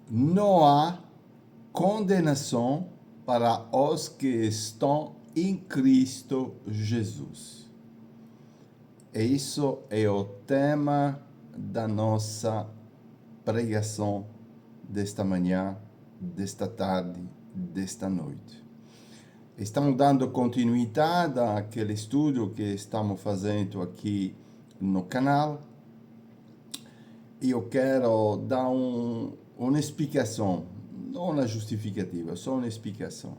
não há condenação para os que estão em Cristo Jesus. E isso é o tema da nossa pregação desta manhã, desta tarde, desta noite. Estamos dando continuidade àquele estudo que estamos fazendo aqui no canal. E eu quero dar uma explicação, não uma justificativa, só uma explicação.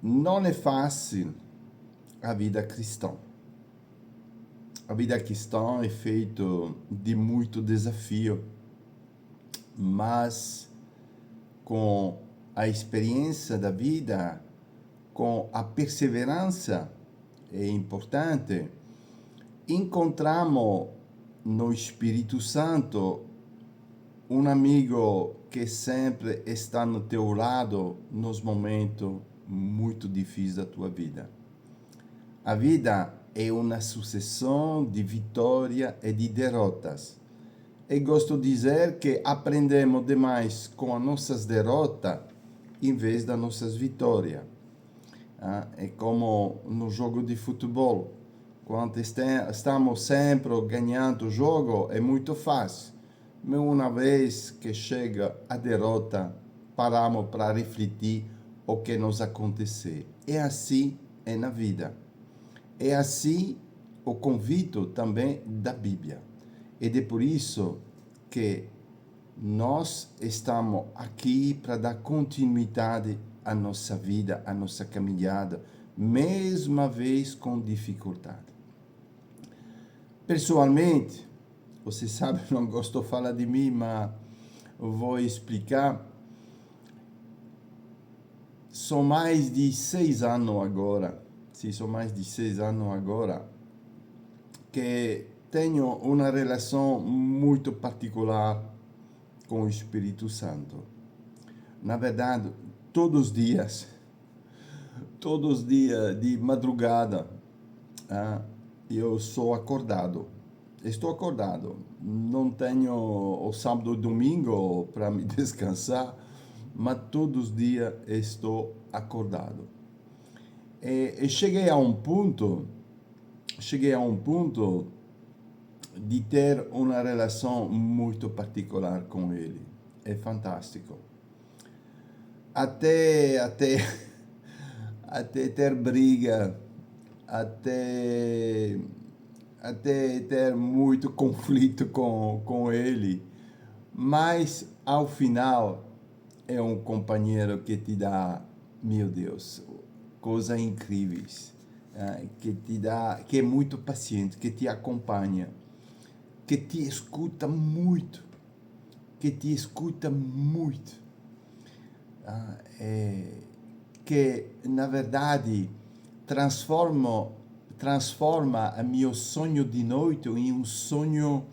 Não é fácil a vida cristã. A vida cristã é feita de muito desafio, mas com a experiência da vida, com a perseverança, é importante, encontramos no Espírito Santo um amigo que sempre está no teu lado nos momentos muito difíceis da tua vida. A vida é uma sucessão de vitórias e de derrotas. E gosto de dizer que aprendemos demais com as nossas derrotas em vez das nossas vitórias. É como no jogo de futebol. Quando estamos sempre ganhando o jogo, é muito fácil. Mas uma vez que chega a derrota, paramos para refletir o que nos aconteceu. É assim na vida. É assim o convite também da Bíblia. E é por isso que nós estamos aqui para dar continuidade à nossa vida, à nossa caminhada, mesmo uma vez com dificuldade. Pessoalmente, você sabe, não gosto de falar de mim, mas vou explicar. São mais de 6 anos agora, são mais de 6 anos agora, que tenho uma relação muito particular com o Espírito Santo. Na verdade, todos os dias de madrugada, eu sou acordado. Estou acordado. Não tenho o sábado e domingo para me descansar, mas todos os dias estou acordado. E cheguei a um ponto de ter uma relação muito particular com ele. É fantástico. Até ter briga, até ter muito conflito com ele, mas ao final é um companheiro que te dá, meu Deus, coisas incríveis, que te dá, que é muito paciente, que te acompanha, que te escuta muito, que na verdade transforma o meu sonho de noite em um sonho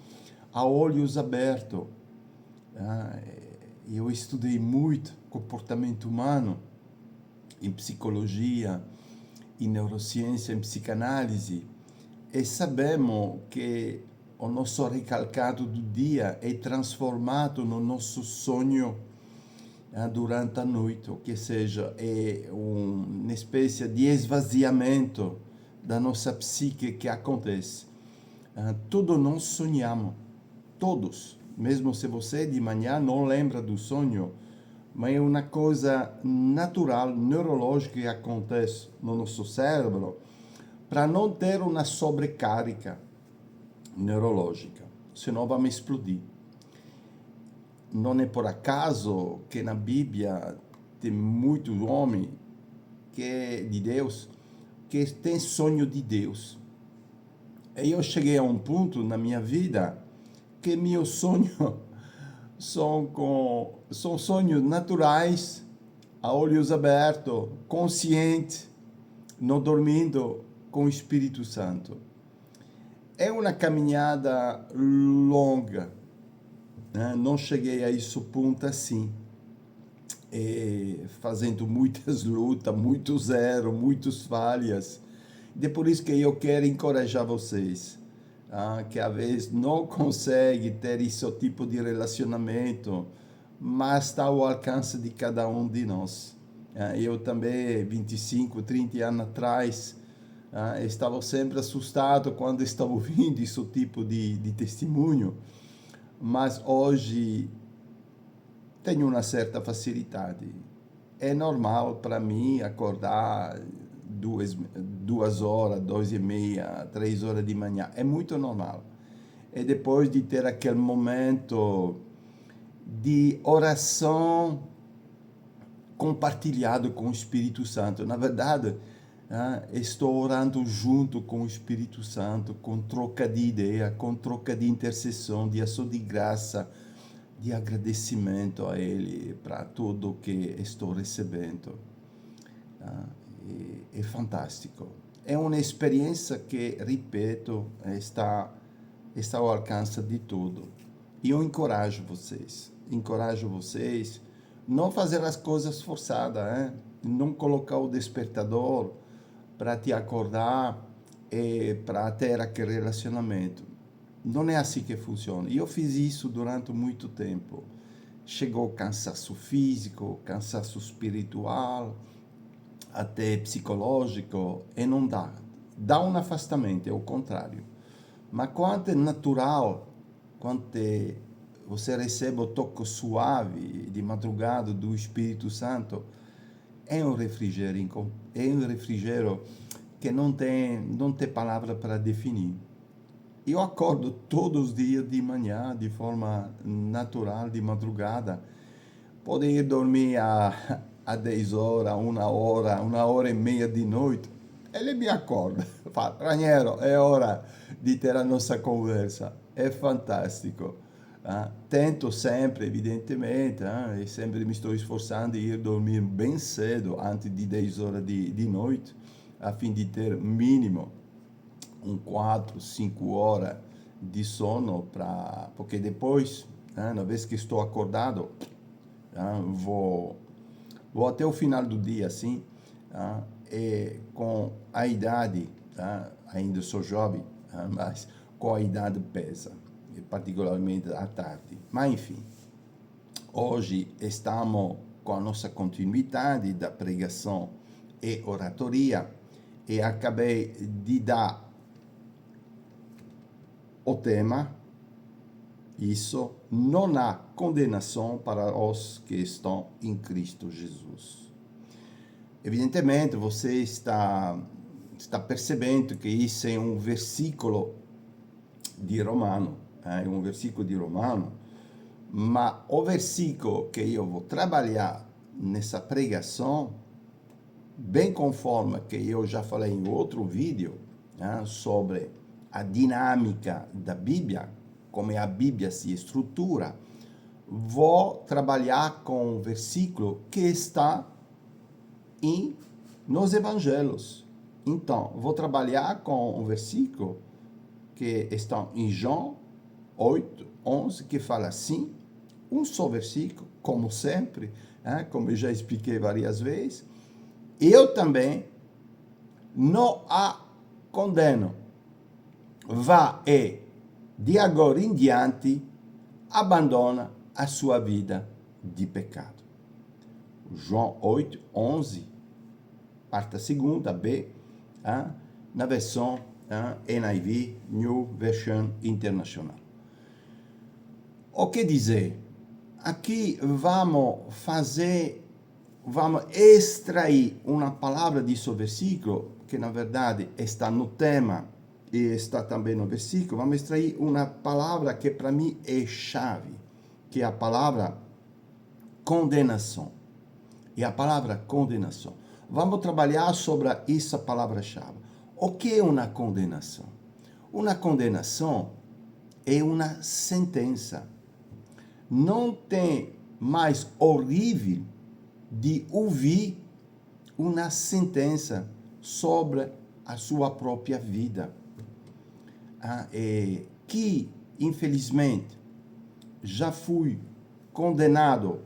a olhos abertos. Eu estudei muito comportamento humano em psicologia, em neurociência, em psicanálise, e sabemos que o nosso recalcado do dia é transformado no nosso sonho durante a noite, ou que seja, é uma espécie de esvaziamento da nossa psique que acontece. Todos nós sonhamos, todos, mesmo se você de manhã não lembra do sonho, mas é uma coisa natural, neurológica que acontece no nosso cérebro para não ter uma sobrecarga neurológica, senão vamos explodir. Não é por acaso que na Bíblia tem muito homem que é de Deus, que tem sonho de Deus. E eu cheguei a um ponto na minha vida que meus sonhos são sonhos naturais, a olhos abertos, consciente, não dormindo com o Espírito Santo. É uma caminhada longa, né? Não cheguei a esse ponto assim, fazendo muitas lutas, muitos erros, muitas falhas. E por isso que eu quero encorajar vocês, que às vezes não consegue ter esse tipo de relacionamento, mas está ao alcance de cada um de nós. Eu também, 25, 30 anos atrás, estava sempre assustado quando estava ouvindo esse tipo de testemunho, mas hoje tenho uma certa facilidade. É normal para mim acordar 2 horas, 2h30, 3 horas de manhã. É muito normal. E depois de ter aquele momento de oração compartilhado com o Espírito Santo. Na verdade, estou orando junto com o Espírito Santo, com troca de ideia, com troca de intercessão, de ação de graça, de agradecimento a Ele para tudo que estou recebendo. É fantástico. É uma experiência que, repito, está ao alcance de tudo. E eu encorajo vocês não fazer as coisas forçadas, não colocar o despertador para te acordar e para ter aquele relacionamento. Não é assim que funciona. E eu fiz isso durante muito tempo. Chegou cansaço físico, cansaço espiritual, até psicológico, e não dá. Dá um afastamento, é o contrário. Mas quando é natural, quando você recebe o toque suave de madrugada do Espírito Santo, é um refrigério que não tem palavra para definir. Eu acordo todos os dias de manhã, de forma natural, de madrugada. Podem ir dormir a 10 horas, 1 hora e meia de noite. Ele me acorda, fala: Raniero, é hora de ter a nossa conversa. É fantástico. Tento sempre, evidentemente, e sempre me estou esforçando em ir dormir bem cedo, antes de 10 horas de noite, a fim de ter mínimo 4, 5 horas de sono, porque depois, na vez que estou acordado, vou até o final do dia, assim, e com a idade, ainda sou jovem, mas com a idade pesa, e particularmente à tarde. Mas, enfim, hoje estamos com a nossa continuidade da pregação e oratoria, e acabei de dar o tema: isso, não há condenação para os que estão em Cristo Jesus. Evidentemente, você está percebendo que isso é um versículo de Romano, mas o versículo que eu vou trabalhar nessa pregação, bem conforme que eu já falei em outro vídeo, sobre a dinâmica da Bíblia, como a Bíblia se estrutura, vou trabalhar com um versículo que está nos Evangelhos. Então, vou trabalhar com um versículo que está em João 8, 11, que fala assim, um só versículo, como sempre, como eu já expliquei várias vezes: eu também não a condeno. Vá e, de agora em diante, abandona a sua vida de pecado. João 8, 11, parte segunda, B, na versão NIV, New Version International. O que dizer? Aqui vamos extrair uma palavra desse versículo, que na verdade está no tema e está também no versículo. Vamos extrair uma palavra que para mim é chave, que é a palavra condenação. E a palavra condenação. Vamos trabalhar sobre essa palavra-chave. O que é uma condenação? Uma condenação é uma sentença. Não tem mais horrível de ouvir uma sentença sobre a sua própria vida. Que, infelizmente, já fui condenado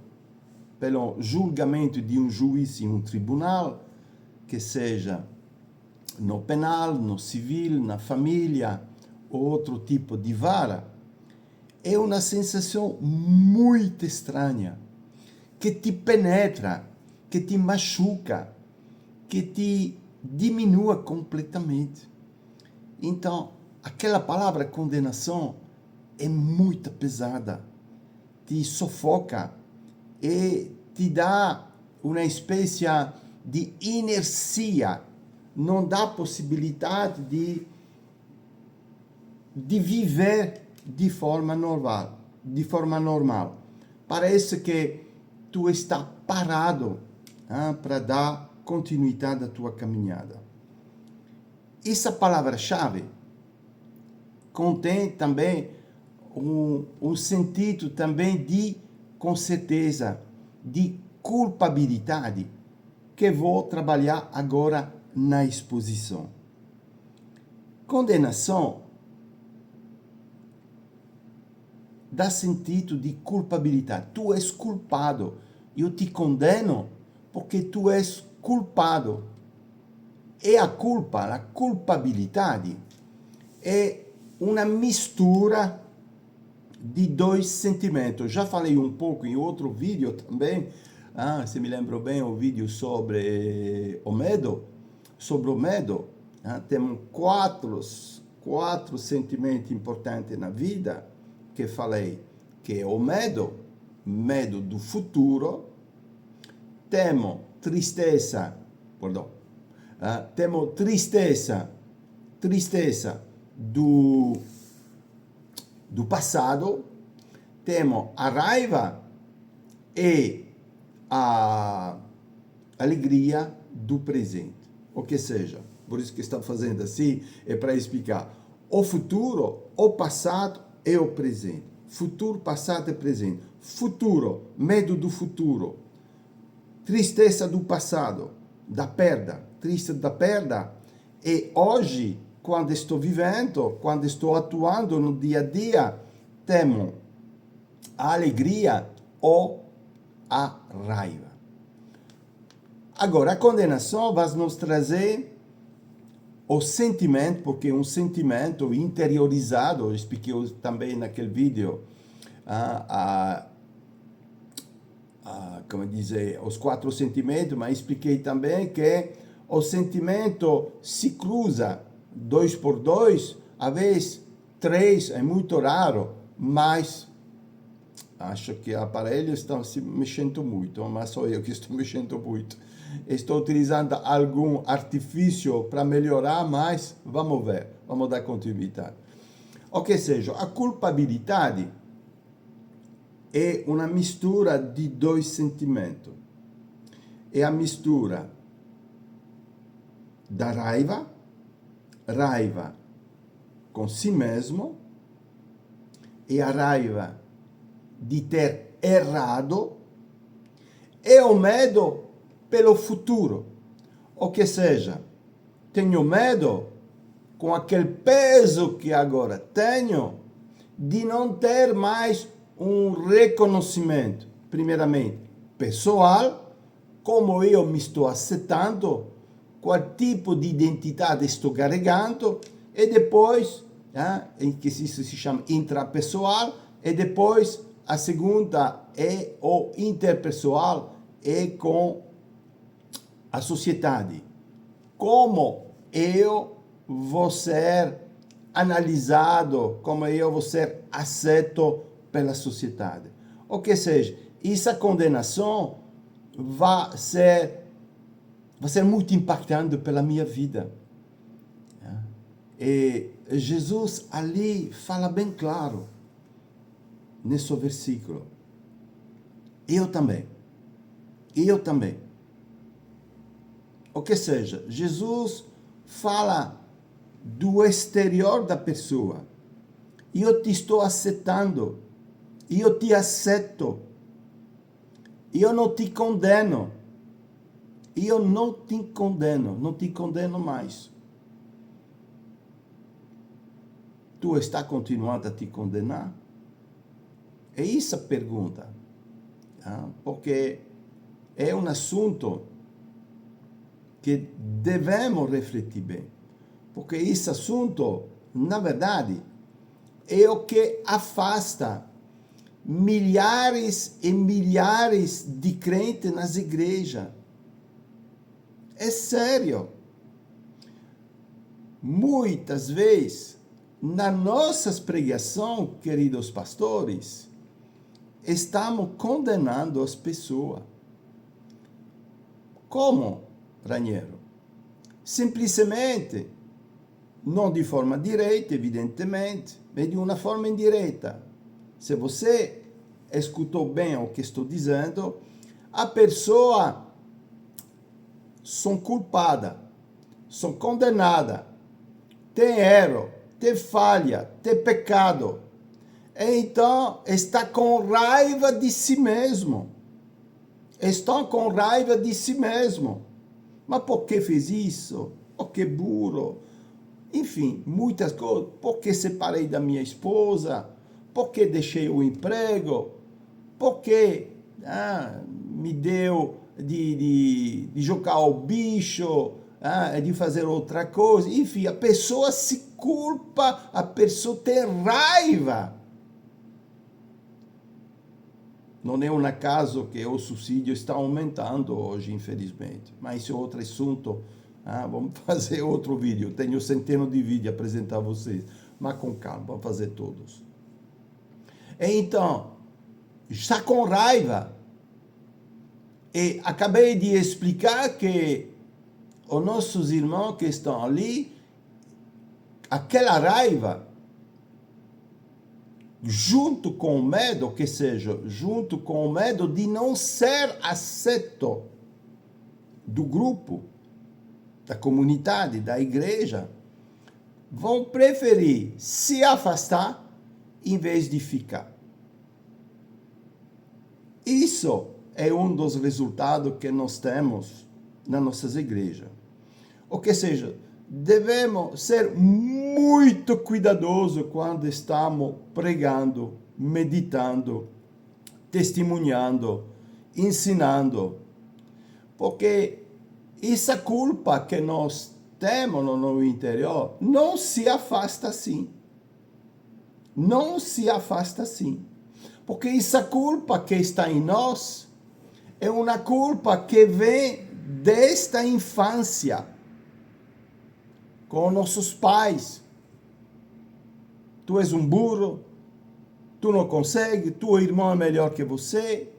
pelo julgamento de um juiz em um tribunal, que seja no penal, no civil, na família, ou outro tipo de vara. é uma sensação muito estranha, que te penetra, que te machuca, que te diminua completamente. Então, aquela palavra condenação é muito pesada, te sufoca e te dá uma espécie de inercia, não dá possibilidade de viver de forma normal, Parece que tu está parado para dar continuidade à tua caminhada. Essa palavra-chave contém também um sentido também de, com certeza, de culpabilidade, que vou trabalhar agora na exposição. Condenação dá sentido de culpabilidade. Tu és culpado. Eu te condeno porque tu és culpado. E a culpabilidade, é uma mistura de dois sentimentos. Já falei um pouco em outro vídeo também, se me lembro bem, o vídeo sobre o medo. Temos quatro sentimentos importantes na vida que falei, que é o medo do futuro, temos tristeza do passado, temos a raiva e a alegria do presente. O que seja, por isso que estou fazendo assim, é para explicar o futuro, o passado e o presente. Futuro, passado e presente. Futuro, medo do futuro. Tristeza do passado, da perda. Triste da perda. E hoje, quando estou vivendo, quando estou atuando no dia a dia, temo a alegria ou a raiva. Agora, a condenação vai nos trazer o sentimento, porque é um sentimento interiorizado, eu expliquei também naquele vídeo, como dizer, os quatro sentimentos, mas expliquei também que o sentimento se cruza 2 por 2, às vezes 3 é muito raro, mas acho que aparelhos estão se mexendo muito, mas sou eu que estou mexendo muito. Estou utilizando algum artifício para melhorar, mas vamos ver, vamos dar continuidade. O que seja, a culpabilidade é uma mistura de dois sentimentos. É a mistura da raiva com si mesmo, e a raiva de ter errado, e o medo pelo futuro. O que seja, tenho medo, com aquele peso que agora tenho, de não ter mais um reconhecimento, primeiramente, pessoal, como eu me estou aceitando, qual tipo de identidade estou carregando, e depois, em que isso se chama intrapessoal, e depois a segunda é o interpessoal, é com a sociedade. Como eu vou ser analisado, como eu vou ser aceito pela sociedade. O que seja, essa condenação vai ser muito impactante pela minha vida. E Jesus ali fala bem claro, nesse versículo. Eu também. O que seja, Jesus fala do exterior da pessoa. Eu te estou aceitando. Eu te aceito. Eu não te condeno. Eu não te condeno mais. Tu está continuando a te condenar? É essa a pergunta. Porque é um assunto que devemos refletir bem. Porque esse assunto, na verdade, é o que afasta milhares e milhares de crentes nas igrejas. É sério. Muitas vezes, nas nossas pregações, queridos pastores, estamos condenando as pessoas. Como, Raniero? Simplesmente, não de forma direta, evidentemente, mas de uma forma indireta. Se você escutou bem o que estou dizendo, a pessoa são culpada, são condenada, tem erro, tem falha, tem pecado. Então, está com raiva de si mesmo. Estão com raiva de si mesmo. Mas por que fez isso? Oh, que burro. Enfim, muitas coisas. Por que separei da minha esposa? Por que deixei o emprego? Por que me deu de jogar o bicho, de fazer outra coisa? Enfim, a pessoa se culpa, a pessoa tem raiva. Não é um acaso que o suicídio está aumentando hoje, infelizmente. Mas isso é outro assunto. Vamos fazer outro vídeo. Tenho centenas de vídeos a apresentar a vocês. Mas com calma, vamos fazer todos. Então, está com raiva. E acabei de explicar que os nossos irmãos que estão ali, aquela raiva, junto com o medo, que seja, junto com o medo de não ser aceito do grupo, da comunidade, da igreja, vão preferir se afastar em vez de ficar. Isso é um dos resultados que nós temos nas nossas igrejas. O que seja, devemos ser muito cuidadosos quando estamos pregando, meditando, testemunhando, ensinando, porque essa culpa que nós temos no interior não se afasta assim. Não se afasta assim. Porque essa culpa que está em nós é uma culpa que vem desta infância, com nossos pais. Tu és um burro, tu não consegue, teu irmão é melhor que você,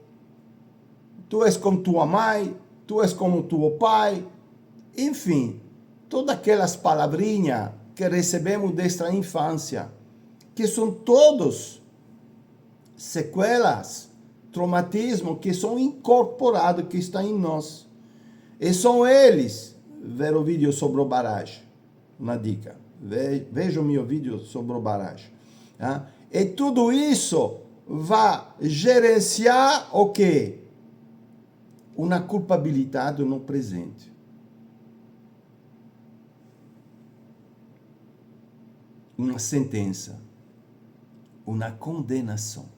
tu és como tua mãe, tu és como teu pai. Enfim, todas aquelas palavrinhas que recebemos desta infância, que são todos sequelas, traumatismo que são incorporados, que estão em nós. E são eles, ver o vídeo sobre o barragem, uma dica, veja o meu vídeo sobre o barragem. E tudo isso vai gerenciar o quê? Uma culpabilidade no presente. Uma sentença, uma condenação.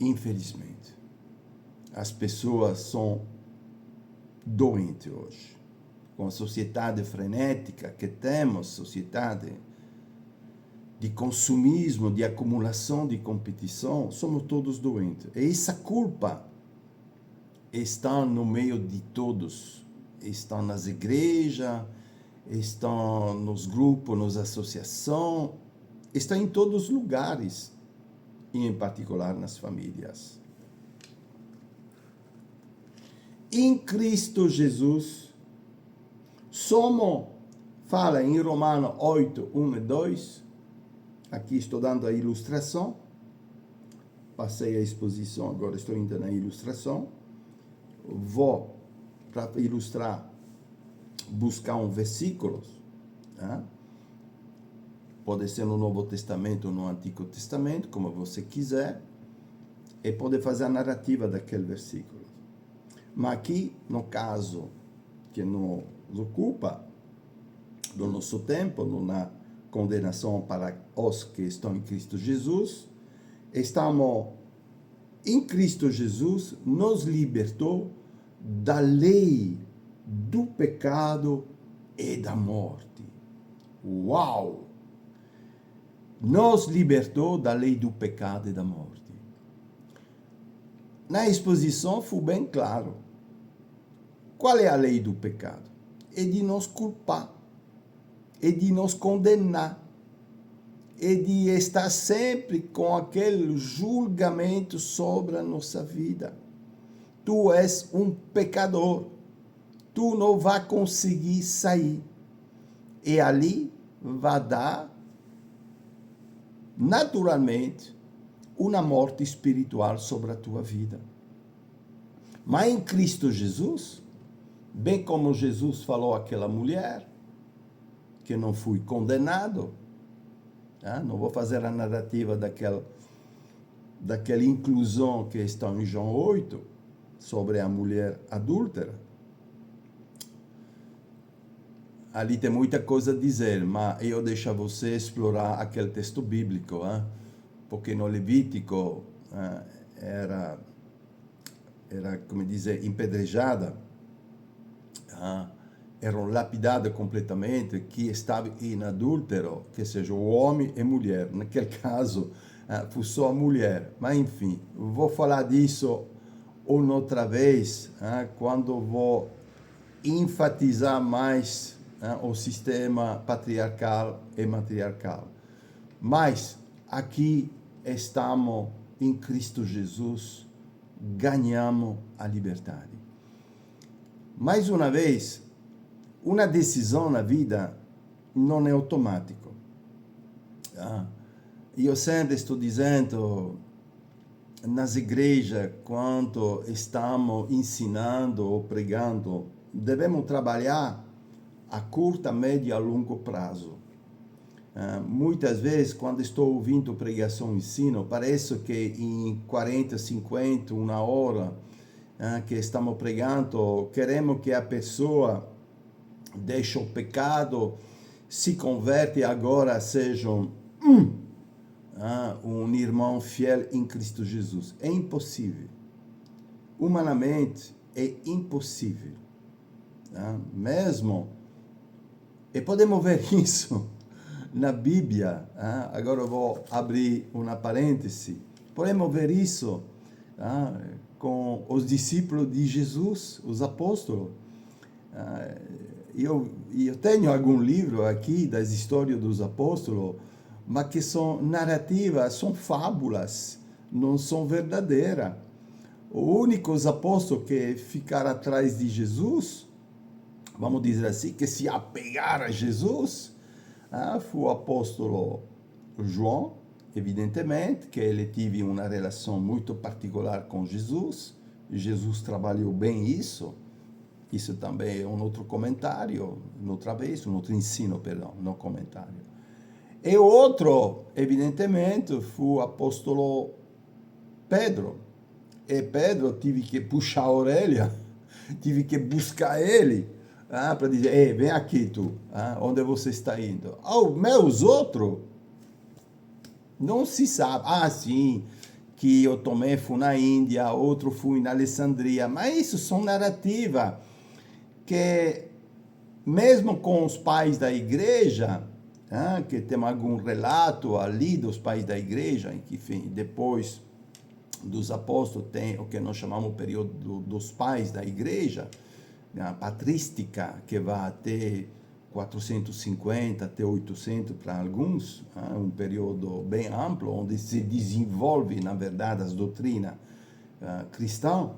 Infelizmente, as pessoas são doentes hoje. Com a sociedade frenética que temos, sociedade de consumismo, de acumulação, de competição, somos todos doentes. E essa culpa está no meio de todos. Estão nas igrejas, estão nos grupos, nas associações, está em todos os lugares, e em particular nas famílias. Em Cristo Jesus, somos, fala em Romanos 8, 1 e 2, aqui estou dando a ilustração, passei a exposição, agora estou indo na ilustração, vou, para ilustrar, buscar um versículo, pode ser no Novo Testamento ou no Antigo Testamento, como você quiser, e pode fazer a narrativa daquele versículo. Mas aqui, no caso que nos ocupa, do nosso tempo, na condenação para os que estão em Cristo Jesus, estamos em Cristo Jesus, nos libertou da lei do pecado e da morte. Uau! Nos libertou da lei do pecado e da morte. Na exposição foi bem claro. Qual é a lei do pecado? É de nos culpar, é de nos condenar, é de estar sempre com aquele julgamento sobre a nossa vida. Tu és um pecador, tu não vai conseguir sair. E ali vai dar, naturalmente, uma morte espiritual sobre a tua vida. Mas em Cristo Jesus, bem como Jesus falou àquela mulher, que não fui condenado, não vou fazer a narrativa daquela inclusão que está em João 8, sobre a mulher adúltera. Ali tem muita coisa a dizer, mas eu deixo você explorar aquele texto bíblico, porque no Levítico era, como dizer, empedrejada, eram lapidadas completamente, que estava em adúltero, que seja o homem e mulher. Naquele caso, foi só a mulher. Mas, enfim, vou falar disso outra vez, quando vou enfatizar mais o sistema patriarcal e matriarcal. Mas, aqui estamos em Cristo Jesus, ganhamos a liberdade. Mais uma vez, uma decisão na vida não é automática. Eu sempre estou dizendo, nas igrejas, quando estamos ensinando ou pregando, devemos trabalhar a curto, médio e a longo prazo. Muitas vezes, quando estou ouvindo pregação e ensino, parece que em 40, 50, uma hora que estamos pregando, queremos que a pessoa deixe o pecado, se converte e agora seja um irmão fiel em Cristo Jesus. É impossível. Humanamente, é impossível. Mesmo, e podemos ver isso na Bíblia. Agora eu vou abrir uma parêntese. Podemos ver isso com os discípulos de Jesus, os apóstolos. Eu tenho algum livro aqui das histórias dos apóstolos, mas que são narrativas, são fábulas, não são verdadeiras. Os únicos apóstolos que ficaram atrás de Jesus, vamos dizer assim, que se apegaram a Jesus, foi o apóstolo João, evidentemente, que ele teve uma relação muito particular com Jesus. Jesus trabalhou bem isso. Isso também é um outro comentário, outra vez, um outro ensino, perdão, não comentário. E o outro, evidentemente, foi o apóstolo Pedro. E Pedro tive que puxar a orelha, tive que buscar ele, para dizer, vem aqui tu, onde você está indo? Os outros, não se sabe. Sim, que eu também fui na Índia, outro fui na Alessandria, mas isso são narrativas que, mesmo com os pais da igreja, que tem algum relato ali dos pais da igreja, que enfim, depois dos apóstolos tem o que nós chamamos o período dos pais da igreja, a patrística, que vai até 450 até 800 para alguns, um período bem amplo, onde se desenvolve, na verdade, as doutrinas cristãs,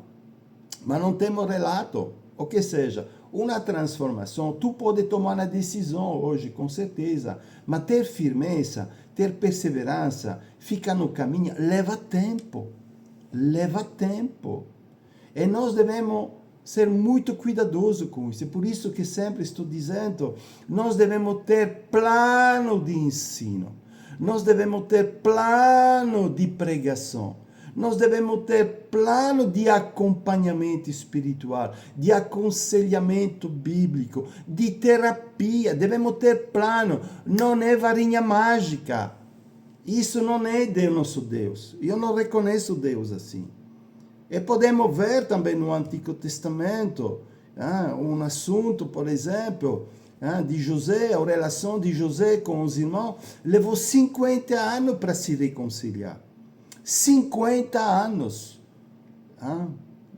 mas não temos relato, ou que seja, uma transformação. Tu pode tomar uma decisão hoje, com certeza, mas ter firmeza, ter perseverança, ficar no caminho, leva tempo, e nós devemos ser muito cuidadosos com isso. É por isso que sempre estou dizendo, nós devemos ter plano de ensino, nós devemos ter plano de pregação, nós devemos ter plano de acompanhamento espiritual, de aconselhamento bíblico, de terapia. Devemos ter plano. Não é varinha mágica. Isso não é de nosso Deus. Eu não reconheço Deus assim. E podemos ver também no Antigo Testamento um assunto, por exemplo, de José, a relação de José com os irmãos, levou 50 anos para se reconciliar. 50 anos.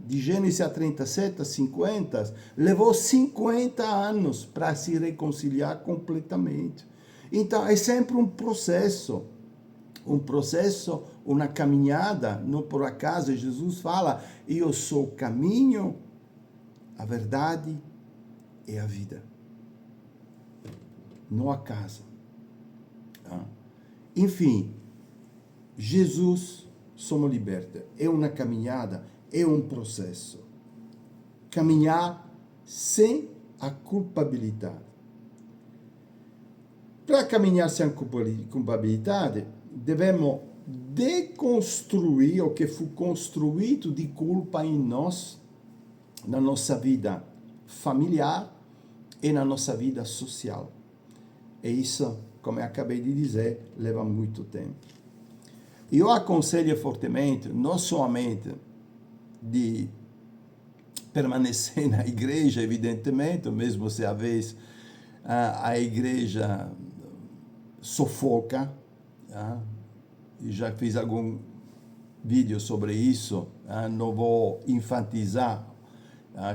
De Gênesis a 37, a 50, levou 50 anos para se reconciliar completamente. Então, é sempre um processo, uma caminhada. Não por acaso Jesus fala, eu sou o caminho, a verdade e a vida. Não acaso. Enfim, Jesus somos libertos. É uma caminhada, é um processo. Caminhar sem a culpabilidade. Para caminhar sem a culpabilidade, devemos deconstruir o que foi construído de culpa em nós, na nossa vida familiar e na nossa vida social. E isso, como eu acabei de dizer, leva muito tempo. Eu aconselho fortemente, não somente de permanecer na igreja, evidentemente, mesmo se às vezes a igreja sufoca. Já fiz algum vídeo sobre isso, não vou enfatizar,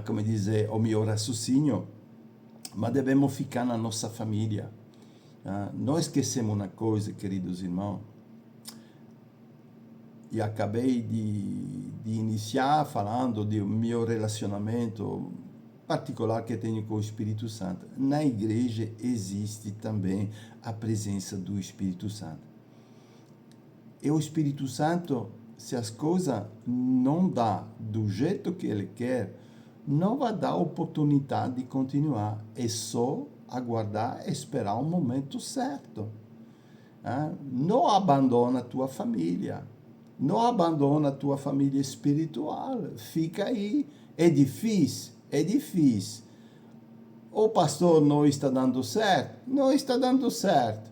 como dizer, o meu raciocínio, mas devemos ficar na nossa família. Não esquecemos uma coisa, queridos irmãos, e acabei de iniciar falando do meu relacionamento particular que tenho com o Espírito Santo. Na igreja existe também a presença do Espírito Santo. E o Espírito Santo, se as coisas não dá do jeito que ele quer, não vai dar oportunidade de continuar. É só aguardar e esperar o momento certo. Não abandona a tua família. Não abandona a tua família espiritual. Fica aí. É difícil. O pastor não está dando certo? Não está dando certo.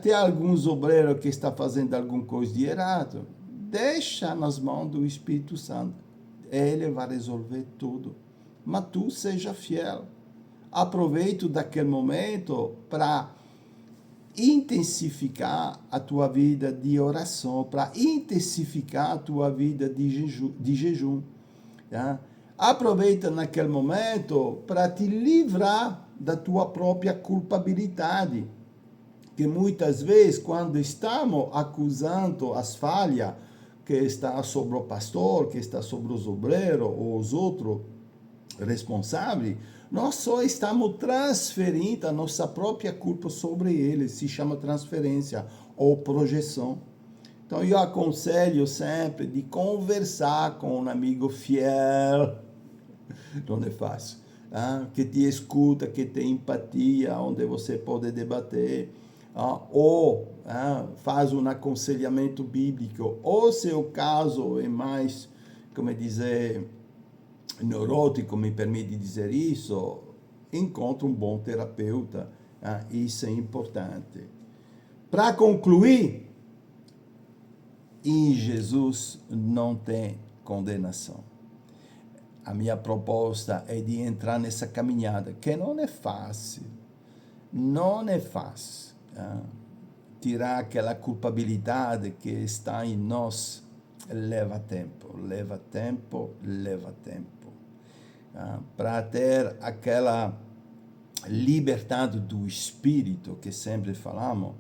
Tem alguns obreiros que estão fazendo alguma coisa de errado. Deixa nas mãos do Espírito Santo. Ele vai resolver tudo. Mas tu seja fiel. Aproveita daquele momento para intensificar a tua vida de oração, para intensificar a tua vida de jejum. Aproveita naquele momento para te livrar da tua própria culpabilidade. Que muitas vezes, quando estamos acusando as falhas que está sobre o pastor, que está sobre os obreiros ou os outros responsáveis, nós só estamos transferindo a nossa própria culpa sobre eles. Se chama transferência ou projeção. Então, eu aconselho sempre de conversar com um amigo fiel. Não é fácil. Que te escuta, que tem empatia, onde você pode debater. Ou faz um aconselhamento bíblico. Ou se o caso é mais, como dizer, neurótico, me permite dizer isso, encontra um bom terapeuta. Isso é importante. Para concluir, em Jesus não tem condenação. A minha proposta é de entrar nessa caminhada, que não é fácil. Não é fácil. Tirar aquela culpabilidade que está em nós leva tempo. Para ter aquela liberdade do espírito que sempre falamos,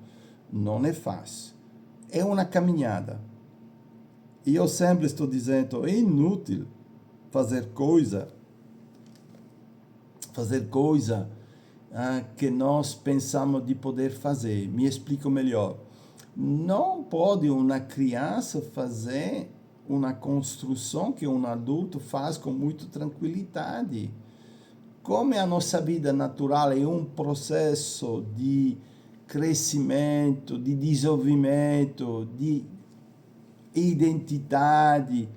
não é fácil. É uma caminhada. E eu sempre estou dizendo, é inútil fazer coisa que nós pensamos de poder fazer. Me explico melhor. Não pode uma criança fazer uma construção que um adulto faz com muita tranquilidade. Como a nossa vida natural é um processo de crescimento, de desenvolvimento, de identidade,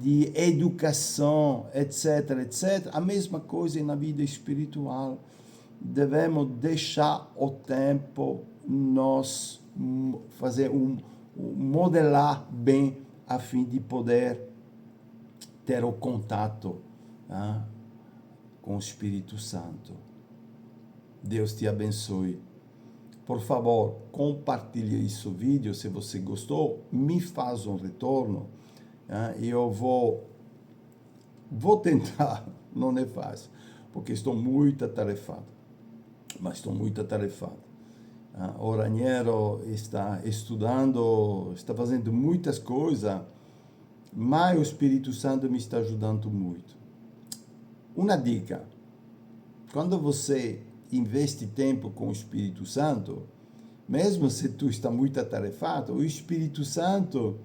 de educação, etc. A mesma coisa na vida espiritual. Devemos deixar o tempo nós fazer modelar bem a fim de poder ter o contato com o Espírito Santo. Deus te abençoe. Por favor, compartilhe esse vídeo se você gostou, me faz um retorno. Eu vou tentar, não é fácil, porque estou muito atarefado, mas estou muito atarefado. O Raniero está estudando, está fazendo muitas coisas, mas o Espírito Santo me está ajudando muito. Uma dica, quando você investe tempo com o Espírito Santo, mesmo se tu está muito atarefado, o Espírito Santo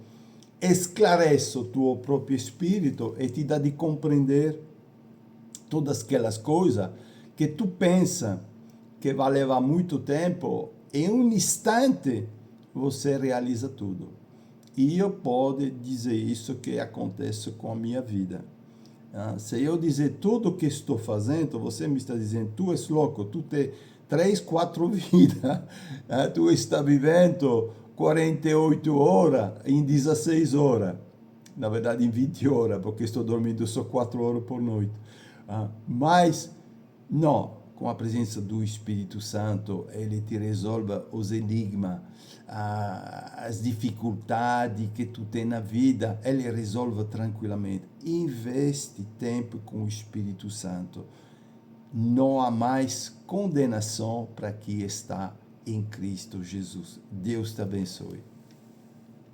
esclarece o tuo próprio espírito e te dá de compreender todas aquelas coisas que tu pensa que vai levar muito tempo, em um instante você realiza tudo. E eu posso dizer isso que acontece com a minha vida. Se eu dizer tudo o que estou fazendo, você me está dizendo, tu és louco, tu tens 3, 4 vidas, tu está vivendo 48 horas em 16 horas, na verdade em 20 horas, porque estou dormindo só 4 horas por noite. Mas, não, com a presença do Espírito Santo, ele te resolve os enigmas, as dificuldades que tu tem na vida, ele resolve tranquilamente. Investe tempo com o Espírito Santo. Não há mais condenação para quem está em Cristo Jesus. Deus te abençoe.